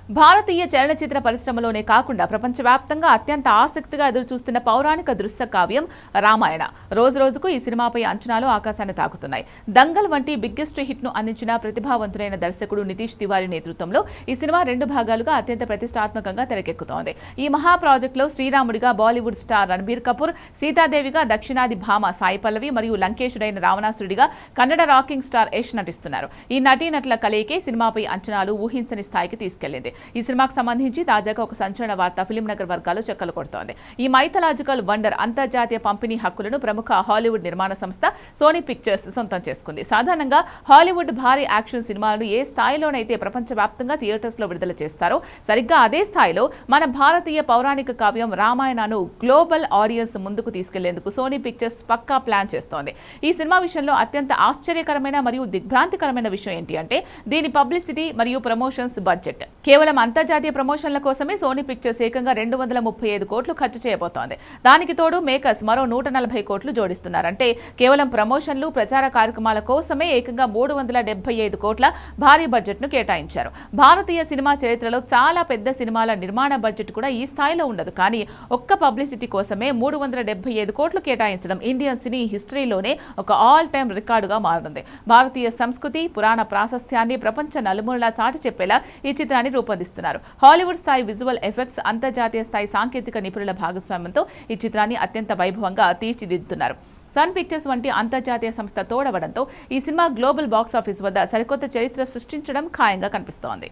భారతీయ చలనచిత్ర పరిశ్రమలోనే కాకుండా ప్రపంచవ్యాప్తంగా అత్యంత ఆసక్తిగా ఎదురుచూస్తున్న పౌరాణిక దృశ్య కావ్యం రామాయణ. రోజురోజుకు ఈ సినిమాపై అంచనాలు ఆకాశాన్ని తాకుతున్నాయి. దంగల్ వంటి బిగ్గెస్ట్ హిట్ ను అందించిన ప్రతిభావంతులైన దర్శకుడు నితీష్ తివారీ నేతృత్వంలో ఈ సినిమా 2 భాగాలుగా అత్యంత ప్రతిష్టాత్మకంగా తెరకెక్కుతోంది. ఈ మహా ప్రాజెక్టులో శ్రీరాముడిగా బాలీవుడ్ స్టార్ రణబీర్ కపూర్, సీతాదేవిగా దక్షిణాది భామ సాయి పల్లవి మరియు లంకేశుడైన రావణాసురుడిగా కన్నడ రాకింగ్ స్టార్ యష్ నటిస్తున్నారు. ఈ నటీనటుల కలయికే సినిమాపై అంచనాలు ఊహించని స్థాయికి తీసుకెళ్లింది. ఈ సినిమాకు సంబంధించి తాజాగా ఒక సంచలన వార్త ఫిలిం నగర్ వర్గాల్లో చక్కలు కొడుతోంది. ఈ మైథలాజికల్ వండర్ అంతర్జాతీయ పంపిణీ హక్కులను ప్రముఖ హాలీవుడ్ నిర్మాణ సంస్థ సోనీ పిక్చర్స్ సొంతం చేసుకుంది. సాధారణంగా హాలీవుడ్ భారీ యాక్షన్ సినిమాలను ఏ స్థాయిలోనైతే ప్రపంచవ్యాప్తంగా థియేటర్స్ లో విడుదల చేస్తారో సరిగ్గా అదే స్థాయిలో మన భారతీయ పౌరాణిక కావ్యం రామాయణను గ్లోబల్ ఆడియన్స్ ముందుకు తీసుకెళ్లేందుకు సోనీ పిక్చర్స్ పక్కా ప్లాన్ చేస్తోంది. ఈ సినిమా విషయంలో అత్యంత ఆశ్చర్యకరమైన మరియు దిగ్భ్రాంతికరమైన విషయం ఏంటి అంటే దీని పబ్లిసిటీ మరియు ప్రమోషన్స్ బడ్జెట్. కేవలం అంతర్జాతీయ ప్రమోషన్ల కోసమే సోనీ పిక్చర్స్ ఏకంగా 235 కోట్లు ఖర్చు చేయబోతోంది. దానికి తోడు మేకర్స్ మరో 140 కోట్లు జోడిస్తున్నారంటే కేవలం ప్రమోషన్లు, ప్రచార కార్యక్రమాల కోసమే ఏకంగా 375 కోట్ల భారీ బడ్జెట్ ను కేటాయించారు. భారతీయ సినిమా చరిత్రలో చాలా పెద్ద సినిమాల నిర్మాణ బడ్జెట్ కూడా ఈ స్థాయిలో ఉండదు. కానీ ఒక్క పబ్లిసిటీ కోసమే 375 కోట్లు కేటాయించడం ఇండియన్ సినీ హిస్టరీలోనే ఒక ఆల్ టైమ్ రికార్డుగా మారనుంది. భారతీయ సంస్కృతి, పురాణ ప్రాశస్త్యాన్ని ప్రపంచ నలుమూలలా చాటి చెప్పేలా ఈ చిత్రాన్ని రూపొందిస్తున్నారు. హాలీవుడ్ స్థాయి విజువల్ ఎఫెక్ట్స్, అంతర్జాతీయ స్థాయి సాంకేతిక నిపుణుల భాగస్వామ్యంతో ఈ చిత్రాన్ని అత్యంత వైభవంగా తీర్చిదిద్దుతున్నారు. సన్ పిక్చర్స్ వంటి అంతర్జాతీయ సంస్థ తోడవడంతో ఈ సినిమా గ్లోబల్ బాక్సాఫీస్ వద్ద సరికొత్త చరిత్ర సృష్టించడం ఖాయంగా కనిపిస్తోంది.